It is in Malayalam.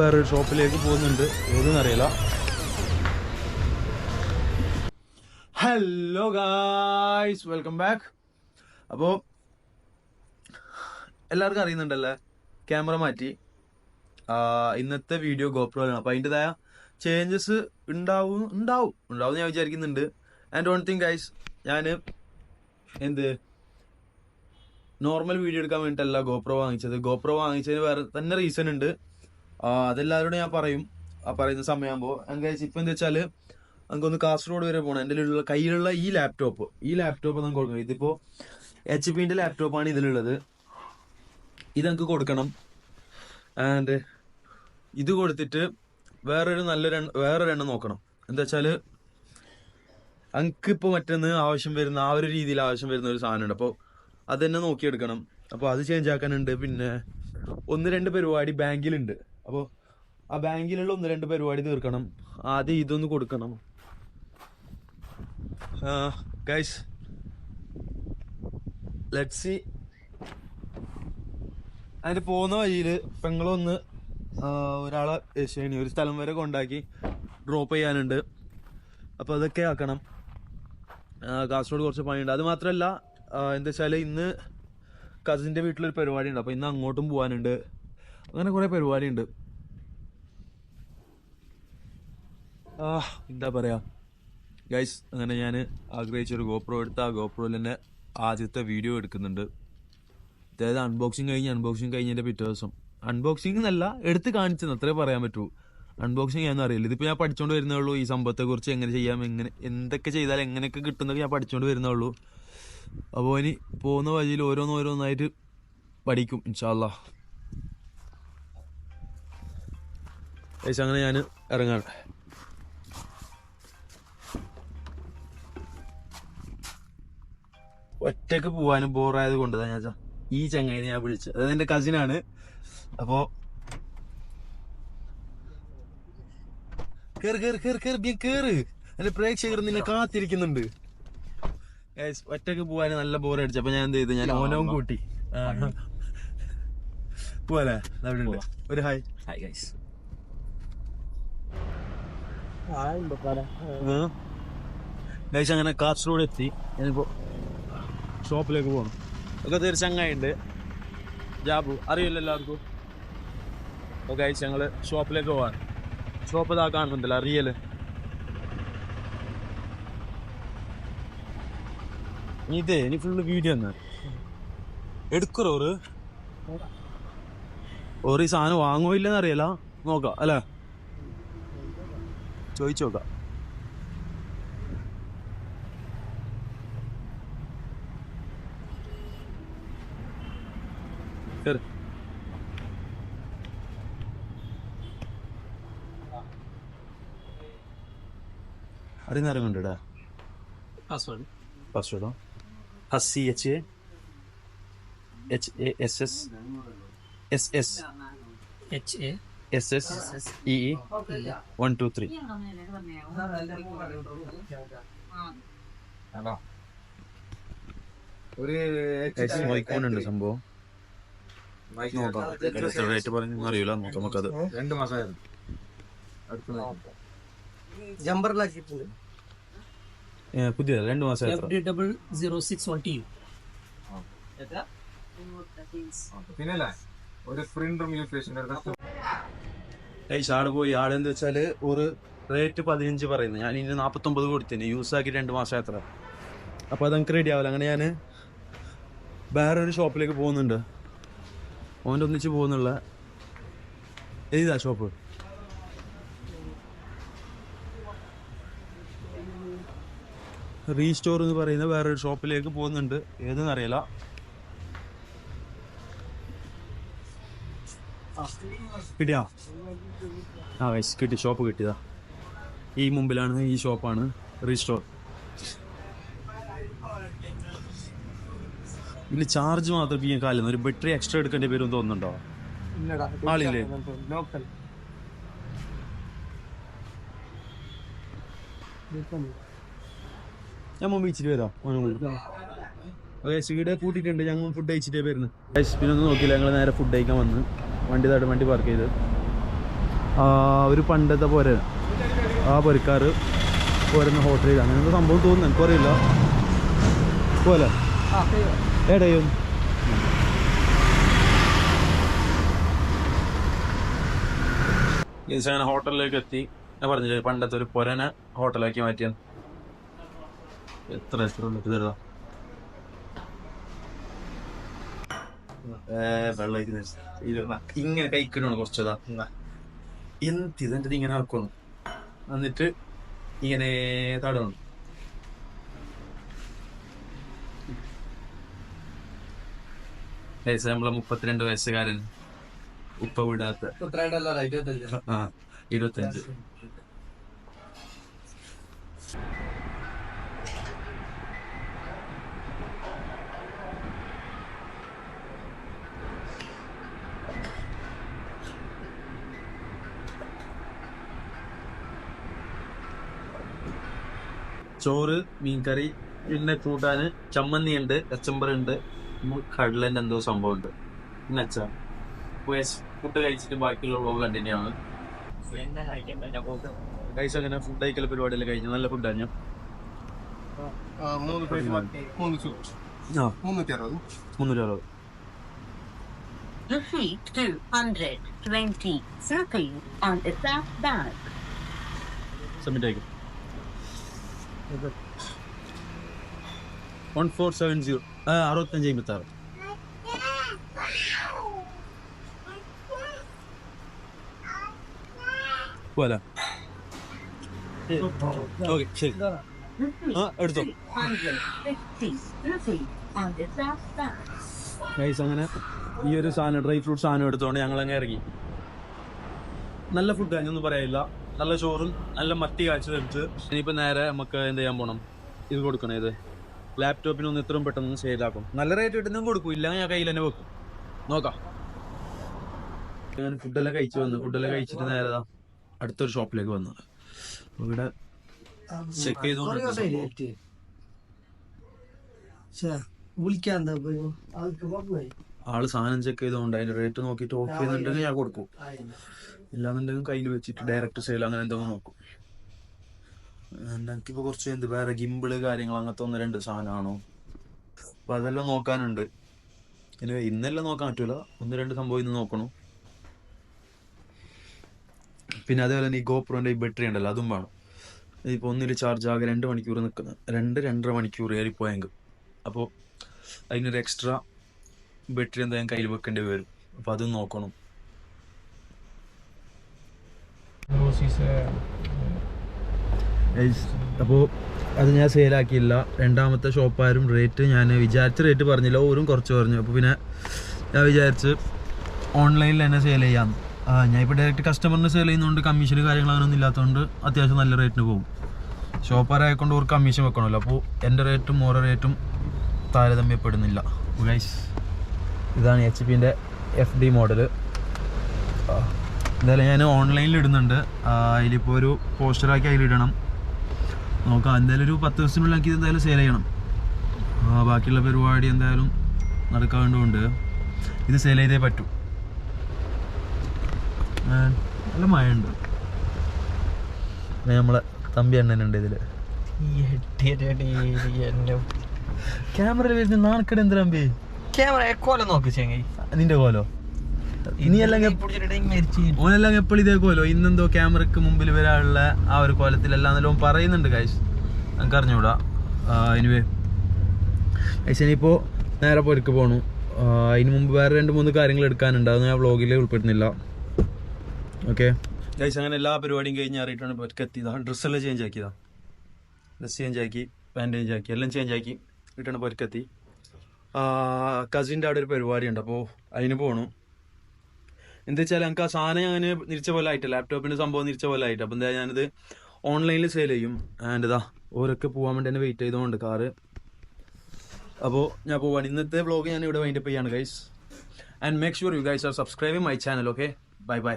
വേറൊരു ഷോപ്പിലേക്ക് പോകുന്നുണ്ട്, ഏതെന്ന് അറിയില്ല. Hello guys, welcome back. അപ്പോൾ എല്ലാവർക്കും അറിയുന്നുണ്ടല്ലേ, ക്യാമറ മാറ്റി. ഇന്നത്തെ വീഡിയോ ഗോപ്രോയിലാണ്. അപ്പോൾ അതിൻ്റെതായ ചേഞ്ചസ് ഉണ്ടാവും ഞാൻ വിചാരിക്കുന്നുണ്ട്. ആൻഡ് വൺ തിങ് ഗൈസ്, ഞാൻ നോർമൽ വീഡിയോ എടുക്കാൻ വേണ്ടിയിട്ടല്ല ഗോപ്രോ വാങ്ങിച്ചത്. ഗോപ്രോ വാങ്ങിച്ചതിന് വേറെ തന്നെ റീസൺ ഉണ്ട്. അതെല്ലാവരോടും ഞാൻ പറയും പറയുന്ന സമയമാകുമ്പോൾ. ഗൈസ്, ഇപ്പം എന്താ വെച്ചാൽ നമുക്കൊന്ന് കാസർഗോഡ് വരെ പോകണം. എൻ്റെ കയ്യിലുള്ള ഈ ലാപ്ടോപ്പ് നമുക്ക് കൊടുക്കണം. ഇതിപ്പോൾ HP ലാപ്ടോപ്പാണ് ഇതിലുള്ളത്. ഇത് നമുക്ക് കൊടുക്കണം. ആൻഡ് ഇത് കൊടുത്തിട്ട് വേറൊരെണ്ണം നോക്കണം. എന്താ വെച്ചാൽ എനിക്കിപ്പോൾ മറ്റൊന്ന് ആവശ്യം വരുന്ന ആ ഒരു രീതിയിൽ ആവശ്യം വരുന്ന ഒരു സാധനമുണ്ട്. അപ്പോൾ അത് തന്നെ നോക്കിയെടുക്കണം. അപ്പോൾ അത് ചേഞ്ച് ആക്കാനുണ്ട്. പിന്നെ 1-2 പരിപാടി ബാങ്കിലുണ്ട്. അപ്പോൾ ആ ബാങ്കിലുള്ള 1-2 പരിപാടി തീർക്കണം. ആദ്യം ഇതൊന്ന് കൊടുക്കണം. Guys, let's see. അതിന് പോകുന്ന വഴിയിൽ പെങ്ങളൊന്ന് ഒരാളെ ഒരു സ്ഥലം വരെ കൊണ്ടാക്കി ഡ്രോപ്പ് ചെയ്യാനുണ്ട്. അപ്പോൾ അതൊക്കെ ആക്കണം. കാസർഗോഡ് കുറച്ച് പണിയുണ്ട്. അത് മാത്രമല്ല, എന്താ വെച്ചാൽ ഇന്ന് കസിൻ്റെ വീട്ടിലൊരു പരിപാടി ഉണ്ട്. അപ്പോൾ ഇന്ന് അങ്ങോട്ടും പോകാനുണ്ട്. അങ്ങനെ കുറേ പരിപാടിയുണ്ട്. എന്താ പറയുക ഗൈസ്, അങ്ങനെ ഞാൻ ആഗ്രഹിച്ചൊരു ഗോപ്രോ എടുത്ത് ആ ഗോപ്രോയിൽ തന്നെ ആദ്യത്തെ വീഡിയോ എടുക്കുന്നുണ്ട്. അതായത് അൺബോക്സിങ് കഴിഞ്ഞതിൻ്റെ പിറ്റേ ദിവസം. അൺബോക്സിങ് എന്നല്ല, എടുത്ത് കാണിച്ചെന്ന് അത്രേ പറയാൻ പറ്റൂ. അൺബോക്സിങ് ചെയ്യാൻ അറിയില്ല. ഇതിപ്പോൾ ഞാൻ പഠിച്ചുകൊണ്ട് വരുന്നേ ഉള്ളൂ. ഈ സംഭവത്തെക്കുറിച്ച് എങ്ങനെ ചെയ്യാം, എന്തൊക്കെ ചെയ്താൽ എങ്ങനെയൊക്കെ കിട്ടുന്നതൊക്കെ ഞാൻ പഠിച്ചുകൊണ്ട് വരുന്നേ ഉള്ളൂ. അപ്പോൾ ഇനി പോകുന്ന വഴിയിൽ ഓരോന്നായിട്ട് പഠിക്കും ഇൻഷാ അല്ലാഹ്. ഗൈസ്, അങ്ങനെ ഞാൻ ഇറങ്ങാണ്. ഒറ്റക്ക് പോവാനും ബോറായത് കൊണ്ട് ഞാൻ ഈ ചങ്ങായിനെ ഞാൻ വിളിച്ചത്. അതായത് എൻ്റെ കസിനാണ്. അപ്പോൾ കേറ് എൻ്റെ പ്രേക്ഷകർ നിന്നെ കാത്തിരിക്കുന്നുണ്ട്. ഒറ്റക്ക് പോവാന് നല്ല ബോറടിച്ചു. അപ്പൊ ഞാൻ എന്ത് ചെയ്തു, ഞാൻ ഓനവും കൂട്ടി പോവാലേ. ഒരു ഹായ് ഗൈസ്. ഗൈസ്, അങ്ങനെ കാസർഗോഡ് എത്തി. ഞാനിപ്പോ ഷോപ്പിലേക്ക് പോകണം. ഒക്കെ തീർച്ചയായുണ്ട്. ജാബു അറിയില്ല എല്ലാവർക്കും. അപ്പോൾ ഗൈസ്, ഞങ്ങള് ഷോപ്പിലേക്ക് പോവാൻ. ഷോപ്പ് ഇതാ കാണുന്നുണ്ടല്ലോ, റിയല്. ഇനി ഫുള്ള് വീഡിയോ തന്നെ എടുക്കറോ. ഈ സാധനം വാങ്ങോ ഇല്ലെന്ന് അറിയില്ല. നോക്കാം അല്ലേ, ചോദിച്ചു നോക്കാം. അറിയുന്നേരം കണ്ടിടാ പാസ്വേഡോ HASSEE 123. മൈക്കോണുണ്ട് സംഭവം. നോക്കാം, റേറ്റ് പറഞ്ഞു അറിയില്ല. നോക്കാം നമുക്കത്. 2 മാസമായിരുന്നു. പുതിയത് 2 മാസം. ആടെ പോയി. ആടെ എന്താ വെച്ചാല് ഒരു റേറ്റ് 15 പറയുന്നത്. ഞാൻ ഇനി 49 കൊടുത്തിന്. യൂസാക്കി 2 മാസം എത്ര. അപ്പോൾ അതെനിക്ക് റെഡി ആവില്ല. അങ്ങനെ ഞാൻ വേറൊരു ഷോപ്പിലേക്ക് പോകുന്നുണ്ട്. ഓൻ്റെ ഒന്നിച്ച് പോകുന്നുള്ള ഏതാ ഷോപ്പ്? റീസ്റ്റോർ എന്ന് പറയുന്ന വേറൊരു ഷോപ്പിലേക്ക് പോകുന്നുണ്ട്. ഏതെന്ന് അറിയില്ല. കിട്ടിയാ? ഗൈസ്, കിട്ടി. ഷോപ്പ് കിട്ടിയതാ. ഈ മുമ്പിലാണ്, ഈ ഷോപ്പാണ് റീസ്റ്റോർ. ഇതിൽ ചാർജ് മാത്രം ചെയ്യാൻ കാലില്ല. ഒരു ബാറ്ററി എക്സ്ട്രാ എടുക്കേണ്ട പേരും തോന്നുന്നുണ്ടോ? ആളില്ലേ? ഞാൻ മുമ്പ് ഇച്ചിട്ട് വരാം. സീഡ് കൂട്ടിയിട്ടുണ്ട്. ഞങ്ങൾ ഫുഡ് കഴിച്ചിട്ടേ വരുന്നത്. പിന്നെ ഒന്നും നോക്കിയില്ല. ഞങ്ങൾ നേരെ ഫുഡ് കഴിക്കാൻ വന്ന് വണ്ടി പാർക്ക് ചെയ്ത് ഒരു പണ്ടത്തെ പോരെ ആ പൊരക്കാർ പോരുന്ന ഹോട്ടലിൽ അങ്ങനെ എന്താ സംഭവം തോന്നുന്നു, എനിക്കറിയില്ല. പോലെ എടയും അങ്ങനെ ഹോട്ടലിലേക്ക് എത്തി. ഞാൻ പറഞ്ഞില്ലേ പണ്ടത്തെ ഒരു പൊരനെ ഹോട്ടലാക്കി മാറ്റിയാണ്. എത്ര തരുതാ വെള്ളം ഇങ്ങനെ കഴിക്കണോ കുറച്ചതാ എന്തിതെന്റെ ഇങ്ങനെ ആക്കുന്നു എന്നിട്ട് ഇങ്ങനെ തടണം. നമ്മളെ 32 വയസ്സുകാരൻ ഉപ്പ വിടാത്ത 25. ചോറ്, മീൻകറി, പിന്നെ കൂട്ടാന്, ചമ്മന്തി ഉണ്ട്, കച്ചമ്പറുണ്ട്, കടലന്റെ എന്തോ സംഭവം ഉണ്ട്. പിന്നെ അച്ഛാ ഫുഡ് കഴിച്ചിട്ട് ബാക്കിയുള്ള വ്ളോഗ് കണ്ടിന്യൂ ആണ്. കഴിച്ച അങ്ങനെ ഫുഡ് കഴിക്കൽ പരിപാടിയെല്ലാം കഴിഞ്ഞു. നല്ല ഫുഡാണ്. ഞാൻ 360. Repeat 220 circle on the south bank. Submit ആയിരിക്കും. 1470 6556. പോലെ ഓക്കെ ശരി. എടുത്തോ ഗൈസ്. അങ്ങനെ ഈ ഒരു സാധനം ഡ്രൈ ഫ്രൂട്ട് സാധനം എടുത്തോണ്ട് ഞങ്ങളങ്ങ് ഇറങ്ങി. നല്ല ഫുഡ് ഒന്നും പറയാനില്ല. നല്ല ചോറും നല്ല മത്തി കാഴ്ച. ഇനിയിപ്പോൾ നേരെ നമുക്ക് എന്ത് ചെയ്യാൻ പോകണം, ഇത് കൊടുക്കണം. ഇത് ലാപ്ടോപ്പിനൊന്ന് ഇത്രയും പെട്ടെന്ന് സെയിലാക്കും. നല്ല റേറ്റ് കിട്ടുന്നതും കൊടുക്കും, ഇല്ല ഞാൻ കയ്യിൽ തന്നെ വെക്കും. നോക്കാം. ഞാൻ ഫുഡെല്ലാം കഴിച്ച് വന്നു. ഫുഡെല്ലാം കഴിച്ചിട്ട് നേരെ അടുത്തൊരു ഷോപ്പിലേക്ക് വന്നു. ഇവിടെ ചെക്ക് ചെയ്തോണ്ട് ആള് സാധനം ചെക്ക് ചെയ്തോണ്ട് അതിന്റെ റേറ്റ് നോക്കിയിട്ട് ഓക്കെ ചെയ്യുന്നുണ്ടെങ്കിൽ ഞാൻ കൊടുക്കും, ഇല്ലാന്നുണ്ടെങ്കിൽ കയ്യിൽ വെച്ചിട്ട് ഡയറക്റ്റ് സെയിൽ അങ്ങനെ എന്തെങ്കിലും നോക്കും. എനിക്കിപ്പോൾ കുറച്ച് വേറെ ഗിമ്പിള് കാര്യങ്ങൾ അങ്ങനത്തെ 1-2 സാധനമാണോ അപ്പോൾ അതെല്ലാം നോക്കാനുണ്ട്. ഇന്നെല്ലാം നോക്കാൻ പറ്റൂല, 1-2 സംഭവം ഇന്ന് നോക്കണം. പിന്നെ അതേപോലെ തന്നെ ഈ ഗോപ്രോന്റെ ഈ ബാറ്ററി ഉണ്ടല്ലോ, അതും വേണം. ഇപ്പോൾ ഒന്നിൽ ചാർജ് ആകെ 2 മണിക്കൂർ നിൽക്കുന്നത്, 2-2.5 മണിക്കൂർ ഏറിപ്പോയെങ്കിൽ. അപ്പോൾ അതിനൊരു എക്സ്ട്രാ ബാറ്ററി എന്തായാലും കയ്യിൽ വെക്കേണ്ടി വരും. അപ്പോൾ അതും നോക്കണം. അപ്പോൾ അത് ഞാൻ സെയിലാക്കിയില്ല. രണ്ടാമത്തെ ഷോപ്പാരും റേറ്റ് ഞാൻ വിചാരിച്ച റേറ്റ് പറഞ്ഞില്ല, ഓരും കുറച്ച് പറഞ്ഞു. അപ്പോൾ പിന്നെ ഞാൻ വിചാരിച്ച് ഓൺലൈനിൽ തന്നെ സെയിൽ ചെയ്യാമെന്ന്. ഞാൻ ഇപ്പോൾ ഡയറക്റ്റ് കസ്റ്റമറിന് സെയിൽ ചെയ്യുന്നതുകൊണ്ട് കമ്മീഷനും കാര്യങ്ങൾ അങ്ങനെയൊന്നും ഇല്ലാത്തതുകൊണ്ട് അത്യാവശ്യം നല്ല റേറ്റിന് പോകും. ഷോപ്പാരായതുകൊണ്ട് ഒരു കമ്മീഷൻ വെക്കണമല്ലോ, അപ്പോൾ എൻ്റെ റേറ്റും ഓരോ റേറ്റും താരതമ്യപ്പെടുന്നില്ല. ഗൈസ്, ഇതാണ് HP-ൻ്റെ FD മോഡൽ. എന്തായാലും ഞാൻ ഓൺലൈനിൽ ഇടുന്നുണ്ട്. അതിലിപ്പോൾ ഒരു പോസ്റ്ററാക്കി അതിലിടണം. നോക്കാം, എന്തായാലും ഒരു 10 ദിവസത്തിനുള്ളിൽ എന്തായാലും സെയിൽ ചെയ്യണം. ബാക്കിയുള്ള പരിപാടി എന്തായാലും നടക്കാണ്ടുകൊണ്ട് ഇത് സെയിൽ ചെയ്തേ പറ്റൂ. നല്ല മഴയുണ്ട്. നമ്മളെ തമ്പി എണ്ണനുണ്ട് ഇതിൽ. ക്യാമറയിൽ വരുന്ന നാണക്കട എന്ത് തമ്പി? ക്യാമറ കോലം നോക്ക് ചെങ്ങി. നിന്റെ കോലോ? ഓനെല്ലാം എപ്പോഴും ഇതേ കോലോ? ഇന്നെന്തോ ക്യാമറക്ക് മുമ്പിൽ വരാനുള്ള ആ ഒരു കോലത്തിലെല്ലാം നല്ലോണം പറയുന്നുണ്ട് ഗൈസ്, നമുക്ക് അറിഞ്ഞൂടാ. എനിവേ ഗൈസ്, ഇനിയിപ്പോൾ നേരെ പൊരുക്ക് പോകണു. അതിന് മുമ്പ് വേറെ 2-3 കാര്യങ്ങൾ എടുക്കാനുണ്ട്, അത് ഞാൻ വ്ളോഗിൽ ഉൾപ്പെടുന്നില്ല. ഓക്കെ ഗൈസ്, അങ്ങനെ എല്ലാ പരിപാടിയും കഴിഞ്ഞ് അറിയിട്ടാണ് പൊരുക്കെത്തിയതാ. ഡ്രസ്സെല്ലാം ചേഞ്ച് ആക്കിയതാ. ഡ്രസ്സ് ചേഞ്ച് ആക്കി, പാൻറ് ചേഞ്ച് ആക്കി, എല്ലാം ചേഞ്ച് ആക്കി ഇട്ടാണ് പൊരുക്കെത്തി. കസിൻ്റെ അവിടെ ഒരു പരിപാടി ഉണ്ട്, അപ്പോൾ അതിന് പോകണം. എന്താ വെച്ചാൽ എനിക്ക് ആ സാധനം ഞാൻ നിരിച്ച പോലെ ആയിട്ട്, ലാപ്ടോപ്പിൻ്റെ സംഭവം നിരിച്ച പോലെ ആയിട്ട്. അപ്പോൾ എന്താ ഞാനിത് ഓൺലൈനിൽ സെയിൽ ചെയ്യും. ആൻഡ് ഇതാ ഓരൊക്കെ പോകാൻ വേണ്ടി തന്നെ വെയിറ്റ് ചെയ്തുകൊണ്ട് കാറ്. അപ്പോൾ ഞാൻ പോവാണ്. ഇന്നത്തെ വ്ളോഗ് ഞാൻ ഇവിടെ വൈൻഡപ്പ് ചെയ്യാണ് guys. And make sure you guys are subscribing my channel. Okay, bye bye.